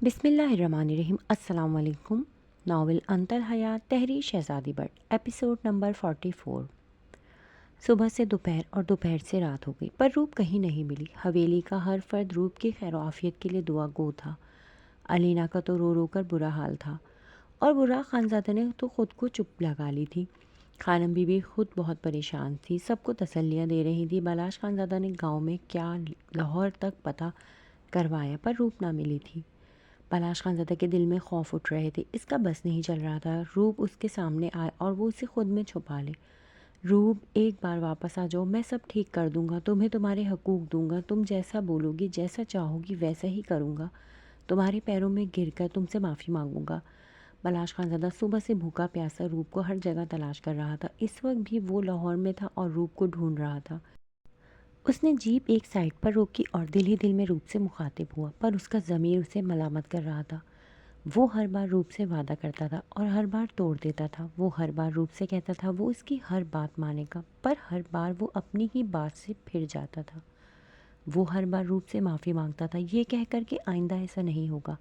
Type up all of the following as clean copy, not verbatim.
بسم اللہ الرحمن الرحیم۔ السلام علیکم۔ ناول انتر حیات تحریر شہزادی بٹ، ایپیسوڈ نمبر 44۔ صبح سے دوپہر اور دوپہر سے رات ہو گئی، پر روپ کہیں نہیں ملی۔ حویلی کا ہر فرد روپ کی خیر و عافیت کے لیے دعا گو تھا۔ علینا کا تو رو رو کر برا حال تھا، اور براق خانزادہ نے تو خود کو چپ لگا لی تھی۔ خانم بی بی خود بہت پریشان تھی، سب کو تسلیاں دے رہی تھی۔ بلاش خانزادہ نے گاؤں میں کیا لاہور تک پتہ کروایا، پر روپ نہ ملی تھی۔ بلاش خانزادہ کے دل میں خوف اٹھ رہے تھے، اس کا بس نہیں چل رہا تھا روپ اس کے سامنے آئے اور وہ اسے خود میں چھپا لے۔ روپ، ایک بار واپس آ جاؤ، میں سب ٹھیک کر دوں گا، تمہیں تمہارے حقوق دوں گا، تم جیسا بولو گی، جیسا چاہو گی ویسا ہی کروں گا، تمہارے پیروں میں گر کر تم سے معافی مانگوں گا۔ بلاش خانزادہ صبح سے بھوکا پیاسا روپ کو ہر جگہ تلاش کر رہا تھا۔ اس وقت بھی وہ لاہور میں تھا اور روپ کو ڈھونڈ رہا تھا۔ اس نے جیپ ایک سائڈ پر روکی اور دل ہی دل میں روپ سے مخاطب ہوا، پر اس کا ضمیر اسے ملامت کر رہا تھا۔ وہ ہر بار روپ سے وعدہ کرتا تھا اور ہر بار توڑ دیتا تھا۔ وہ ہر بار روپ سے کہتا تھا وہ اس کی ہر بات مانے گا، پر ہر بار وہ اپنی ہی بات سے پھر جاتا تھا۔ وہ ہر بار روپ سے معافی مانگتا تھا، یہ کہہ کر کہ آئندہ ایسا نہیں ہوگا،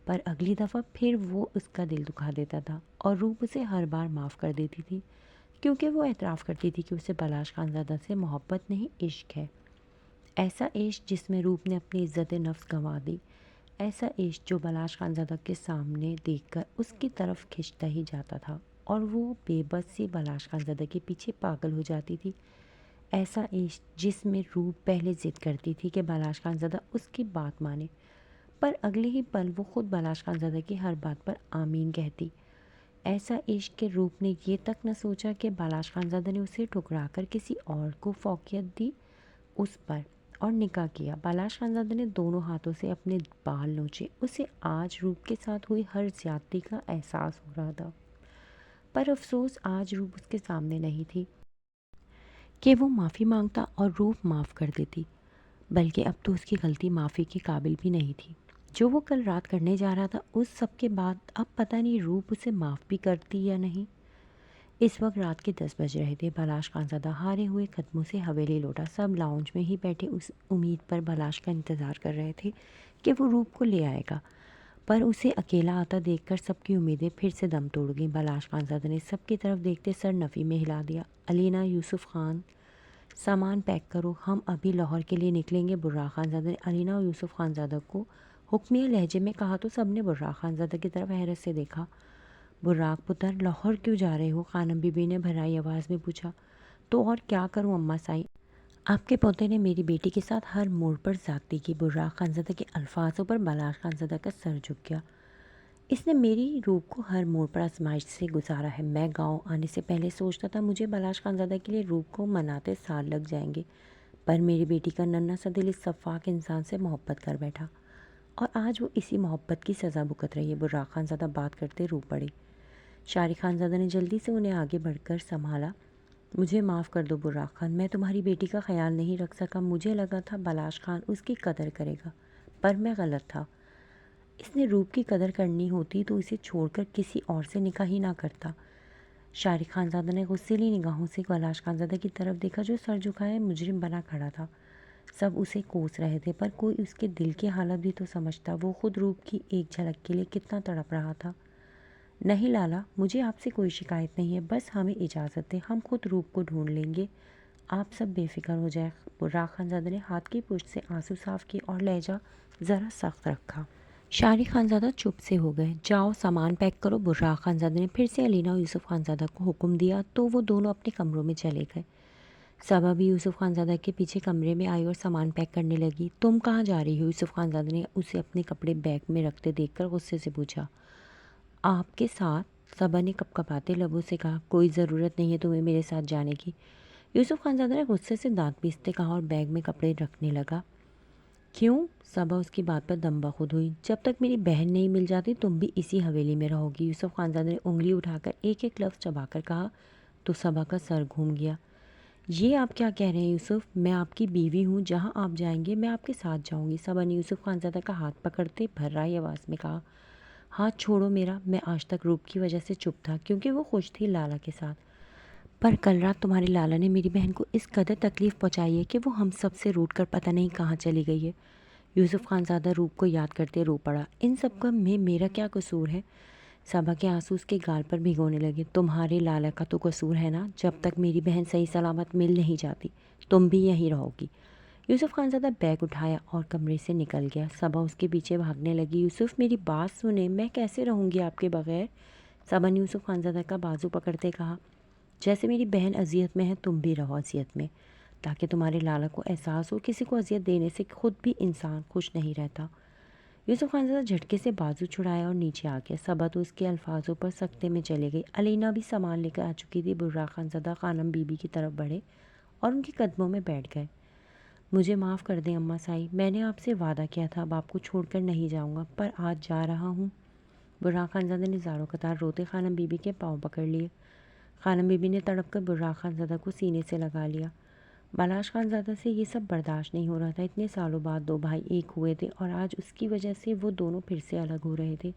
پر اگلی دفعہ پھر وہ اس کا دل دکھا دیتا تھا، اور روپ اسے ہر بار معاف کر دیتی تھی، کیونکہ وہ اعتراف کرتی تھی کہ اسے بلاش خانزادہ سے محبت نہیں، عشق ہے۔ ایسا عشق جس میں روپ نے اپنی عزت نفس گنوا دی، ایسا عشق جو بلاش خانزادہ کے سامنے دیکھ کر اس کی طرف کھنچتا ہی جاتا تھا، اور وہ بے بس سی بلاش خانزادہ کے پیچھے پاگل ہو جاتی تھی۔ ایسا عشق جس میں روپ پہلے ضد کرتی تھی کہ بلاش خانزادہ اس کی بات مانے، پر اگلے ہی پل وہ خود بلاش خانزادہ کی ہر بات پر آمین کہتی۔ ایسا عشق کہ روپ نے یہ تک نہ سوچا کہ بلاش خانزادہ نے اسے ٹھکرا کر کسی اور کو فوقیت دی اس پر، اور نکاح کیا۔ بلاش خانزادہ نے دونوں ہاتھوں سے اپنے بال نوچے۔ اسے آج روپ کے ساتھ ہوئی ہر زیادتی کا احساس ہو رہا تھا، پر افسوس آج روپ اس کے سامنے نہیں تھی کہ وہ معافی مانگتا اور روپ معاف کر دیتی، بلکہ اب تو اس کی غلطی معافی کے قابل بھی نہیں تھی۔ جو وہ کل رات کرنے جا رہا تھا، اس سب کے بعد اب پتہ نہیں روپ اسے معاف بھی کرتی یا نہیں۔ اس وقت رات کے 10 بج رہے تھے۔ بلاش خانزادہ ہارے ہوئے قدموں سے حویلی لوٹا۔ سب لاؤنج میں ہی بیٹھے اس امید پر بلاش کا انتظار کر رہے تھے کہ وہ روپ کو لے آئے گا، پر اسے اکیلا آتا دیکھ کر سب کی امیدیں پھر سے دم توڑ گئیں۔ بلاش خانزادہ نے سب کی طرف دیکھتے سر نفی میں ہلا دیا۔ علینا، یوسف خان، سامان پیک کرو، ہم ابھی لاہور کے لیے نکلیں گے۔ براق خانزادہ نے علینا اور یوسف خانزادہ کو حکمیہ لہجے میں کہا تو سب نے براق خانزادہ کی طرف حیرت سے دیکھا۔ براق پتر، لاہور کیوں جا رہے ہو؟ خانم بی بی نے بھرائی آواز میں پوچھا۔ تو اور کیا کروں اماں سائی، آپ کے پوتے نے میری بیٹی کے ساتھ ہر موڑ پر زیادتی کی۔ براق خانزادہ کے الفاظوں پر بلاش خانزادہ کا سر جھک گیا۔ اس نے میری روپ کو ہر موڑ پر آزمائش سے گزارا ہے۔ میں گاؤں آنے سے پہلے سوچتا تھا مجھے بلاش خانزادہ کے لیے روپ کو مناتے سال لگ جائیں گے، پر میری بیٹی کا ننھا سا دل اس شفاق انسان سے محبت کر بیٹھا، اور آج وہ اسی محبت کی سزا بھگت رہی ہے۔ براق خانزادہ بات کرتے رو پڑے۔ شارق خانزادہ نے جلدی سے انہیں آگے بڑھ کر سنبھالا۔ مجھے معاف کر دو براق خان، میں تمہاری بیٹی کا خیال نہیں رکھ سکا۔ مجھے لگا تھا بلاش خان اس کی قدر کرے گا، پر میں غلط تھا۔ اس نے روپ کی قدر کرنی ہوتی تو اسے چھوڑ کر کسی اور سے نکاح ہی نہ کرتا۔ شارق خانزادہ نے غصیلی نگاہوں سے بلاش خانزادہ کی طرف دیکھا جو سر جھکائے مجرم بنا کھڑا تھا۔ سب اسے کوس رہے تھے، پر کوئی اس کے دل کی حالت بھی تو سمجھتا۔ وہ خود روپ کی ایک جھلک کے لیے کتنا تڑپ رہا تھا۔ نہیں لالا، مجھے آپ سے کوئی شکایت نہیں ہے، بس ہمیں اجازت دیں، ہم خود روپ کو ڈھونڈ لیں گے، آپ سب بے فکر ہو جائیں۔ براق خانزادہ نے ہاتھ کی پشت سے آنسو صاف کیے اور لہجہ ذرا سخت رکھا۔ شارق خانزادہ چپ سے ہو گئے۔ جاؤ سامان پیک کرو۔ براق خانزادہ نے پھر سے علینا اور یوسف خانزادہ کو حکم دیا تو وہ دونوں اپنے کمروں میں چلے گئے۔ صبا بھی یوسف خانزادہ کے پیچھے کمرے میں آئی اور سامان پیک کرنے لگی۔ تم کہاں جا رہی ہو؟ یوسف خانزادہ نے اسے اپنے کپڑے بیگ میں رکھتے دیکھ کر غصے سے پوچھا۔ آپ کے ساتھ، صبا نے کپ کپاتے لبوں سے کہا۔ کوئی ضرورت نہیں ہے تمہیں میرے ساتھ جانے کی، یوسف خانزادہ نے غصے سے دانت پیستے کہا اور بیگ میں کپڑے رکھنے لگا۔ کیوں؟ صبا اس کی بات پر دم بخود ہوئی۔ جب تک میری بہن نہیں مل جاتی تم بھی اسی حویلی میں رہو گی، یوسف خانزادہ نے انگلی اٹھا کر ایک ایک لفظ چبا کر کہا تو صبا کا سر گھوم گیا۔ یہ آپ کیا کہہ رہے ہیں یوسف؟ میں آپ کی بیوی ہوں، جہاں آپ جائیں گے میں آپ کے ساتھ جاؤں گی۔ صبا نے یوسف خانزادہ کا ہاتھ پکڑتے بھرائی آواز میں کہا۔ ہاتھ چھوڑو میرا، میں آج تک روپ کی وجہ سے چپ تھا کیونکہ وہ خوش تھی لالا کے ساتھ، پر کل رات تمہارے لالا نے میری بہن کو اس قدر تکلیف پہنچائی ہے کہ وہ ہم سب سے روٹ کر پتہ نہیں کہاں چلی گئی ہے۔ یوسف خانزادہ روپ کو یاد کرتے رو پڑا۔ ان سب کا میں میرا کیا قصور ہے؟ صبا کے آنسو اس کے گال پر بھگونے لگے۔ تمہارے لالا کا تو قصور ہے نا، جب تک میری بہن صحیح سلامت مل نہیں جاتی تم بھی یہیں رہو گی۔ یوسف خانزادہ بیگ اٹھایا اور کمرے سے نکل گیا۔ صبا اس کے پیچھے بھاگنے لگی۔ یوسف میری بات سنیں، میں کیسے رہوں گی آپ کے بغیر؟ صبا نے یوسف خانزادہ کا بازو پکڑتے کہا، جیسے میری بہن اذیت میں ہے تم بھی رہو اذیت میں، تاکہ تمہارے لالا کو احساس ہو کسی کو اذیت دینے سے خود بھی انسان خوش نہیں رہتا۔ یوسف خانزادہ جھٹکے سے بازو چھڑایا اور نیچے آ گیا۔ صبا تو اس کے الفاظوں پر سکتے میں چلے گئی۔ علینا بھی سامان لے کر آ چکی تھی۔ براق خانزادہ خانم بی بی کی طرف بڑھے اور ان کے قدموں میں بیٹھ گئے۔ مجھے معاف کر دیں اماں سائی، میں نے آپ سے وعدہ کیا تھا اب آپ کو چھوڑ کر نہیں جاؤں گا، پر آج جا رہا ہوں۔ براق خانزادہ نے زاروں قطار روتے خانم بی بی کے پاؤں پکڑ لیے۔ خانم بی بی نے تڑپ کر براق خانزادہ کو سینے سے لگا لیا۔ بالاش خانزادہ سے یہ سب برداشت نہیں ہو رہا تھا۔ اتنے سالوں بعد دو بھائی ایک ہوئے تھے اور آج اس کی وجہ سے وہ دونوں پھر سے الگ ہو رہے تھے۔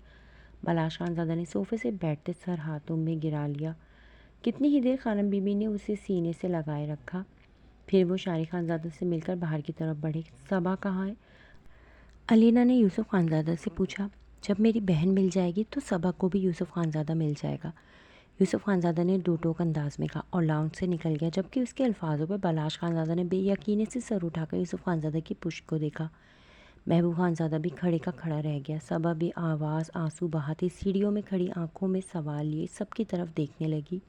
بالاش خانزادہ نے صوفے سے بیٹھتے سر ہاتھوں میں گرا لیا۔ کتنی ہی دیر خانم بی بی نے اسے سینے سے لگائے رکھا، پھر وہ شاری خانزادہ سے مل کر باہر کی طرف بڑھے۔ صبا کہاں ہے؟ علینا نے یوسف خانزادہ سے پوچھا۔ جب میری بہن مل جائے گی تو صبا کو بھی یوسف خانزادہ مل جائے گا، یوسف خانزادہ نے دو ٹوک انداز میں کہا اور لاؤنج سے نکل گیا، جبکہ اس کے الفاظوں پر بالاش خانزادہ نے بے یقینی سے سر اٹھا کر یوسف خانزادہ کی پشت کو دیکھا۔ محبوب خانزادہ بھی کھڑے کا کھڑا رہ گیا۔ صبا بھی آواز آنسو بہاتی سیڑھیوں میں کھڑی آنکھوں میں سوال لیے سب کی طرف دیکھنے لگی۔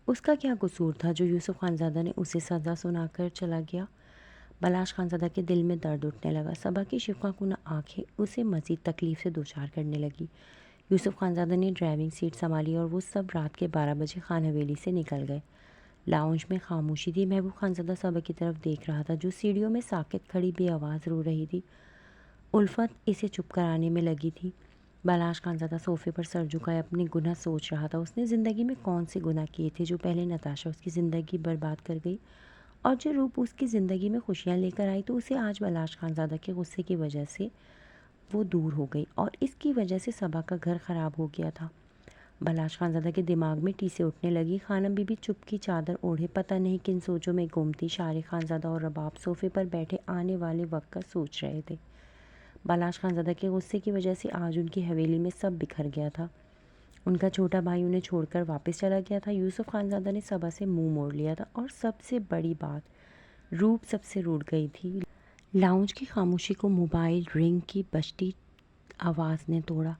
اس کا کیا قصور تھا جو یوسف خانزادہ نے اسے سزا سنا کر چلا گیا؟ بالاش خانزادہ کے دل میں درد اٹھنے لگا۔ صبا کی شفقہ کنہ آنکھیں اسے مزید تکلیف سے دوچار کرنے لگی۔ یوسف خانزادہ نے ڈرائیونگ سیٹ سنبھالی اور وہ سب رات کے 12 بجے خان حویلی سے نکل گئے۔ لاؤنج میں خاموشی تھی۔ محبوب خانزادہ صبا کی طرف دیکھ رہا تھا جو سیڑھیوں میں ساکت کھڑی بے آواز رو رہی تھی۔ الفت اسے چپ کرانے میں لگی تھی۔ بالاش خانزادہ صوفے پر سر جھکائے اپنے گناہ سوچ رہا تھا۔ اس نے زندگی میں کون سے گناہ کیے تھے جو پہلے نتاشا اس کی زندگی برباد کر گئی، اور جو روپ اس کی زندگی میں خوشیاں لے کر آئی تو اسے آج بالاش خانزادہ کے غصے کی وجہ سے وہ دور ہو گئی اور اس کی وجہ سے صبا کا گھر خراب ہو گیا تھا۔ بالاش خانزادہ کے دماغ میں ٹیسے اٹھنے لگی۔ خانم بی بی چپ کی چادر اوڑھے پتہ نہیں کن سوچوں میں گم تھی۔ شاری خانزادہ اور رباب صوفے پر بیٹھے آنے والے وقت کا سوچ رہے تھے۔ بالاش خانزادہ کے غصے کی وجہ سے آج ان کی حویلی میں سب بکھر گیا تھا۔ ان کا چھوٹا بھائی انہیں چھوڑ کر واپس چلا گیا تھا۔ یوسف خانزادہ نے صبا سے منہ موڑ لیا تھا اور سب سے بڑی بات، روپ سب سے روٹھ گئی تھی۔ لاؤنج کی خاموشی کو موبائل رنگ کی بجتی آواز نے توڑا۔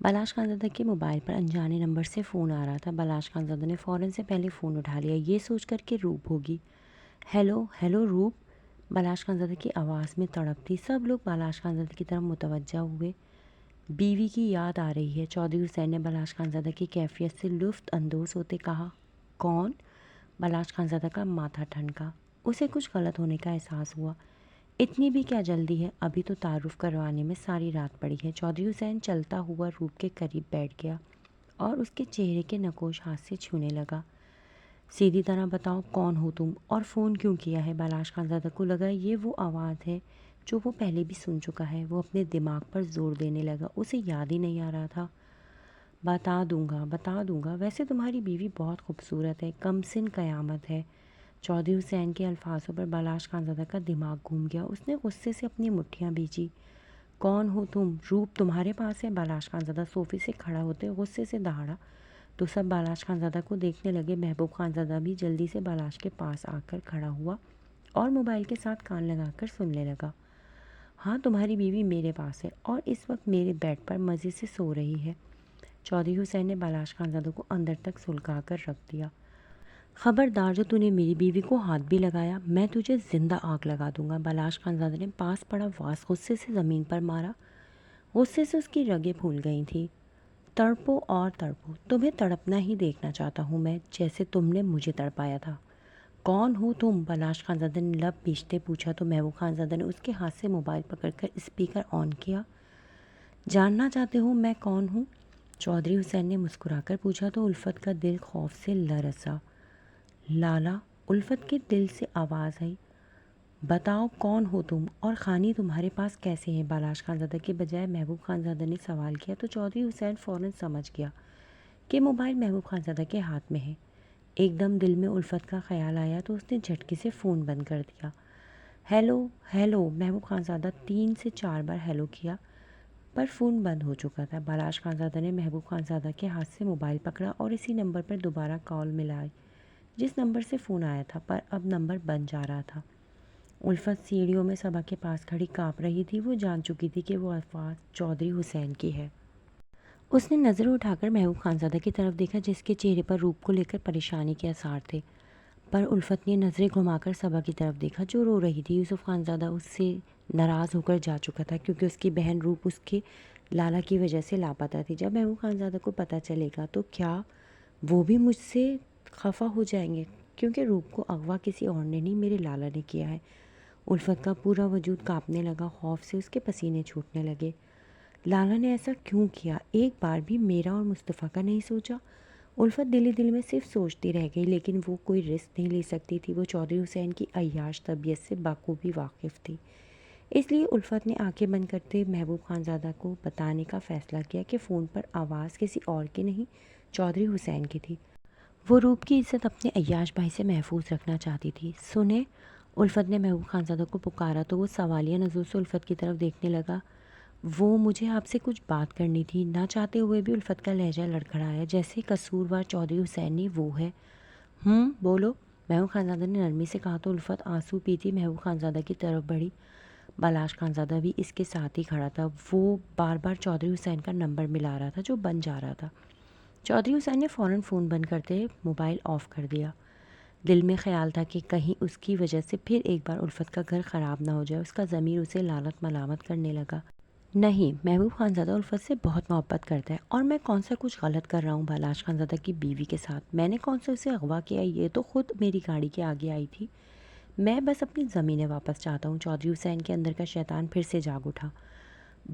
بالاش خانزادہ کے موبائل پر انجانے نمبر سے فون آ رہا تھا۔ بالاش خانزادہ نے فوراً سے پہلے فون اٹھا لیا، یہ سوچ کر کہ روپ ہوگی۔ ہیلو ہیلو روپ، بالاش خانزادہ کی آواز میں تڑپ تھی۔ سب لوگ بالاش خانزادہ کی طرف متوجہ ہوئے۔ بیوی کی یاد آ رہی ہے، چودھری حسین نے بالاش خانزادہ کی کیفیت سے لطف اندوز ہوتے کہا۔ کون؟ بالاش خانزادہ کا ماتھا ٹھنکا۔ اسے کچھ غلط ہونے کا احساس ہوا۔ اتنی بھی کیا جلدی ہے، ابھی تو تعارف کروانے میں ساری رات پڑی ہے۔ چودھری حسین چلتا ہوا روپ کے قریب بیٹھ گیا اور اس کے چہرے کے نقوش ہاتھ سے چھونے لگا۔ سیدھی طرح بتاؤ کون ہو تم اور فون کیوں کیا ہے؟ بالاش خانزادہ کو لگا یہ وہ آواز ہے جو وہ پہلے بھی سن چکا ہے۔ وہ اپنے دماغ پر زور دینے لگا، اسے یاد ہی نہیں آ رہا تھا۔ بتا دوں گا، ویسے تمہاری بیوی بہت خوبصورت ہے، کم سن قیامت ہے۔ چودھری حسین کے الفاظوں پر بالاش خانزادہ کا دماغ گھوم گیا۔ اس نے غصے سے اپنی مٹھیاں بھیجی۔ کون ہو تم؟ روپ تمہارے پاس ہے؟ بالاش خانزادہ صوفے سے کھڑا ہوتے غصے سے دہاڑا تو سب بالاش خانزادہ کو دیکھنے لگے۔ محبوب خانزادہ بھی جلدی سے بالاش کے پاس آ کر کھڑا ہوا اور موبائل کے ساتھ کان لگا کر سننے لگا۔ ہاں تمہاری بیوی میرے پاس ہے اور اس وقت میرے بیڈ پر مزے سے سو رہی ہے۔ چودھری حسین نے بالاش خانزادہ کو اندر تک سلگا کر رکھ دیا۔ خبردار جو تو نے میری بیوی کو ہاتھ بھی لگایا میں تجھے زندہ آگ لگا دوں گا۔ بالاش خانزادہ نے پاس پڑا واس غصے سے زمین پر مارا۔ غصے سے اس کی رگیں پھول گئی تھیں۔ تڑپو اور تڑپو، تمہیں تڑپنا ہی دیکھنا چاہتا ہوں میں، جیسے تم نے مجھے تڑپایا تھا۔ کون ہو تم؟ بالاش خانزادہ نے لب پیچتے پوچھا تو محبوب خانزادہ نے اس کے ہاتھ سے موبائل پکڑ کر اسپیکر آن کیا۔ جاننا چاہتے ہو میں کون ہوں؟ چودھری حسین نے مسکرا کر پوچھا تو الفت کا دل خوف سے لرزا۔ لالا، الفت کے دل سے آواز آئی، بتاؤ کون ہو تم اور خانی تمہارے پاس کیسے ہیں؟ بالاش خانزادہ کے بجائے محبوب خانزادہ نے سوال کیا تو چودھری حسین فوراً سمجھ گیا کہ موبائل محبوب خانزادہ کے ہاتھ میں ہے۔ ایک دم دل میں الفت کا خیال آیا تو اس نے جھٹکے سے فون بند کر دیا۔ ہیلو ہیلو محبوب خانزادہ 3 سے 4 بار ہیلو کیا پر فون بند ہو چکا تھا۔ بالاش خانزادہ نے محبوب خانزادہ کے ہاتھ سے موبائل پکڑا اور اسی نمبر پر دوبارہ کال ملائی جس نمبر سے فون آیا تھا، پر اب نمبر بند جا رہا تھا۔ الفت سیڑھیوں میں صبا کے پاس کھڑی کانپ رہی تھی۔ وہ جان چکی تھی کہ وہ آواز چودھری حسین کی ہے۔ اس نے نظر اٹھا کر محبوب خانزادہ کی طرف دیکھا جس کے چہرے پر روپ کو لے کر پریشانی کے آثار تھے، پر الفت نے نظریں گھما کر صبا کی طرف دیکھا جو رو رہی تھی۔ یوسف خانزادہ اس سے ناراض ہو کر جا چکا تھا کیونکہ اس کی بہن روپ اس کے لالا کی وجہ سے لاپتہ تھی۔ جب محبوب خانزادہ کو پتہ چلے گا تو کیا وہ بھی مجھ سے خفا ہو جائیں گے، کیونکہ روپ کو اغوا کسی اور نے نہیں، میرے لالا نے کیا ہے۔ الفت کا پورا وجود کانپنے لگا، خوف سے اس کے پسینے چھوٹنے لگے۔ لالا نے ایسا کیوں کیا؟ ایک بار بھی میرا اور مصطفیٰ کا نہیں سوچا؟ الفت دل ہی دل میں صرف سوچتی رہ گئی، لیکن وہ کوئی رسک نہیں لے سکتی تھی۔ وہ چودھری حسین کی عیاش طبیعت سے بخوبی واقف تھی، اس لیے الفت نے آنکھیں بند کرتے محبوب خانزادہ کو بتانے کا فیصلہ کیا کہ فون پر آواز کسی اور کی نہیں، چودھری حسین کی تھی۔ وہ روپ کی عزت اپنے عیاش بھائی سے محفوظ رکھنا چاہتی تھی۔ سنیں، الفت نے محبوب خانزادہ کو پکارا تو وہ سوالیہ نظروں سے الفت کی طرف دیکھنے لگا۔ وہ مجھے آپ سے کچھ بات کرنی تھی۔ نہ چاہتے ہوئے بھی الفت کا لہجہ لڑکھڑایا جیسے قصوروار چودھری حسین نہیں وہ ہے۔ بولو، محبوب خانزادہ نے نرمی سے کہا تو الفت آنسو پیتی محبوب خانزادہ کی طرف بڑھی۔ بالاش خانزادہ بھی اس کے ساتھ ہی کھڑا تھا۔ وہ بار بار چودھری حسین کا نمبر ملا رہا تھا جو بند جا رہا تھا۔ چودھری حسین نے فوراً فون بند کرتے موبائل آف کر دیا۔ دل میں خیال تھا کہ کہیں اس کی وجہ سے پھر ایک بار الفت کا گھر خراب نہ ہو جائے۔ اس کا ضمیر اسے لعنت ملامت کرنے لگا۔ نہیں، محبوب خانزادہ الفت سے بہت محبت کرتا ہے، اور میں کون سا کچھ غلط کر رہا ہوں بالاش خانزادہ کی بیوی کے ساتھ؟ میں نے کون سا اسے اغوا کیا؟ یہ تو خود میری گاڑی کے آگے آئی تھی۔ میں بس اپنی زمینیں واپس چاہتا ہوں۔ چودھری حسین کے اندر کا شیطان پھر سے جاگ اٹھا۔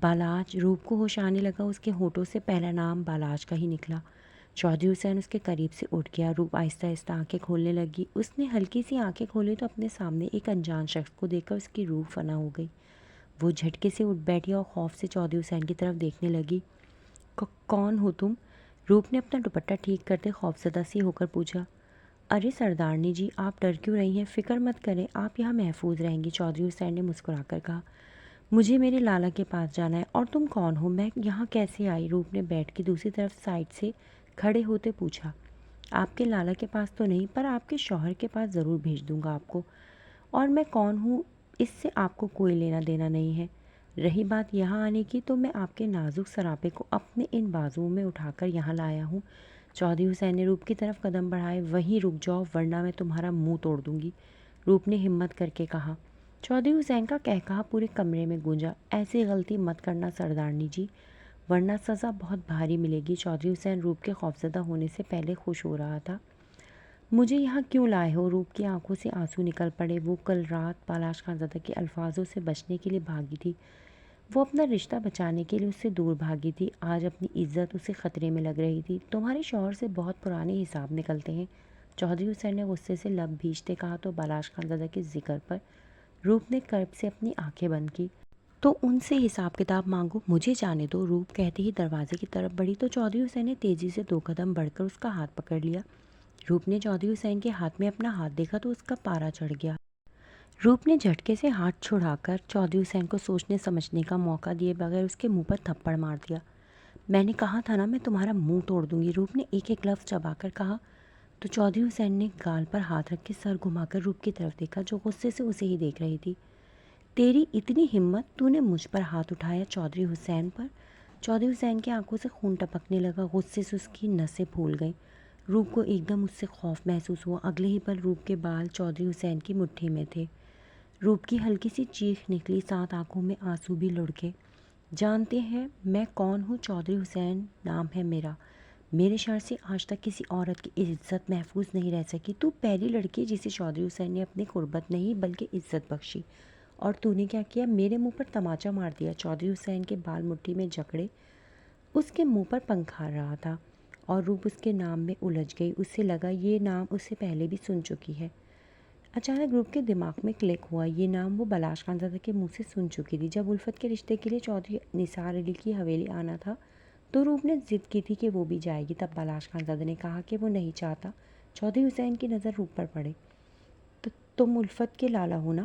بالاج، روپ کو ہوش آنے لگا۔ اس کے ہونٹوں سے پہلا نام بالاج کا ہی نکلا۔ چودھری حسین اس کے قریب سے اٹھ گیا۔ روپ آہستہ آہستہ آنکھیں کھولنے لگی۔ اس نے ہلکی سی آنکھیں کھولی تو اپنے سامنے ایک انجان شخص کو دیکھ کر اس کی روح فنا ہو گئی۔ وہ جھٹکے سے اٹھ بیٹھی اور خوف سے چودھری حسین کی طرف دیکھنے لگی۔ کون ہو تم؟ روپ نے اپنا دوپٹہ ٹھیک کرتے خوفزدہ سی ہو کر پوچھا۔ ارے سردارنی جی، آپ ڈر کیوں رہی ہیں؟ فکر مت کریں، آپ یہاں محفوظ رہیں گی، چودھری حسین نے مسکرا کر کہا۔ مجھے میرے لالا کے پاس جانا ہے۔ اور تم کون ہو؟ میں یہاں کیسے آئی؟ روپ نے بیٹھ کی دوسری طرف سائڈ سے کھڑے ہوتے پوچھا۔ آپ کے لالا کے پاس تو نہیں، پر آپ کے شوہر کے پاس ضرور بھیج دوں گا آپ کو۔ اور میں کون ہوں اس سے آپ کو کوئی لینا دینا نہیں ہے۔ رہی بات یہاں آنے کی، تو میں آپ کے نازک سراپے کو اپنے ان بازوؤں میں اٹھا کر یہاں لایا ہوں۔ چودھری حسین نے روپ کی طرف قدم بڑھائے۔ وہیں رک جاؤ ورنہ میں تمہارا منہ توڑ دوں گی، روپ نے ہمت کر کے کہا۔ چودھری حسین کا کہا پورے کمرے میں گونجا۔ ایسی غلطی مت کرنا سردارنی جی، ورنہ سزا بہت بھاری ملے گی۔ چودھری حسین روپ کے خوفزدہ ہونے سے پہلے خوش ہو رہا تھا۔ مجھے یہاں کیوں لائے ہو؟ روپ کی آنکھوں سے آنسو نکل پڑے۔ وہ کل رات بالاش خانزادہ کے الفاظوں سے بچنے کے لیے بھاگی تھی۔ وہ اپنا رشتہ بچانے کے لیے اس سے دور بھاگی تھی۔ آج اپنی عزت اسے خطرے میں لگ رہی تھی۔ تمہارے شوہر سے بہت پرانے حساب نکلتے ہیں، چودھری حسین نے غصے سے لب بھیجتے کہا تو بالاش خانزادہ کے ذکر پر روپ نے کرب سے اپنی آنکھیں بند کی۔ تو ان سے حساب کتاب مانگو، مجھے جانے دو، روپ کہتے ہی دروازے کی طرف بڑھی تو چودھری حسین نے تیزی سے 2 قدم بڑھ کر اس کا ہاتھ پکڑ لیا۔ روپ نے چودھری حسین کے ہاتھ میں اپنا ہاتھ دیکھا تو اس کا پارا چڑھ گیا۔ روپ نے جھٹکے سے ہاتھ چھڑا کر چودھری حسین کو سوچنے سمجھنے کا موقع دیے بغیر اس کے منہ پر تھپڑ مار دیا۔ میں نے کہا تھا نا میں تمہارا منہ توڑ دوں گی، روپ نے ایک ایک لفظ چبا کر کہا تو چودھری حسین نے گال پر ہاتھ رکھ کے سر گھما کر روپ کی طرف دیکھا جو غصے سے اسے ہی دیکھ رہی تھی۔ تیری اتنی ہمت، تو نے مجھ پر ہاتھ اٹھایا، چودھری حسین پر؟ چودھری حسین کی آنکھوں سے خون ٹپکنے لگا۔ غصے سے اس کی نسیں پھول گئیں۔ روپ کو ایک دم اس سے خوف محسوس ہوا۔ اگلے ہی پل روپ کے بال چودھری حسین کی مٹھی میں تھے۔ روپ کی ہلکی سی چیخ نکلی، ساتھ آنکھوں میں آنسو بھی لڑکے۔ جانتے ہیں میں کون ہوں؟ چودھری حسین نام ہے میرا۔ میرے شر سے آج تک کسی عورت کی عزت محفوظ نہیں رہ سکی۔ تو پہلی لڑکی جسے چودھری حسین نے اپنی قربت نہیں بلکہ عزت بخشی، اور تو نے کیا کیا؟ میرے منہ پر تماچا مار دیا۔ چودھری حسین کے بال مٹھی میں جکڑے اس کے منہ پر پنکھار رہا تھا اور روپ اس کے نام میں الجھ گئی۔ اسے لگا یہ نام اسے پہلے بھی سن چکی ہے۔ اچانک روپ کے دماغ میں کلک ہوا، یہ نام وہ بالاش خانزادہ کے منہ سے سن چکی تھی۔ جب الفت کے رشتے کے لیے چودھری نثار علی کی حویلی آنا تھا تو روپ نے ضد کی تھی کہ وہ بھی جائے گی۔ تب بالاش خانزادہ نے کہا کہ وہ نہیں چاہتا چودھری حسین کی نظر روپ پر پڑے۔ تو تم الفت کے لالا ہو نا؟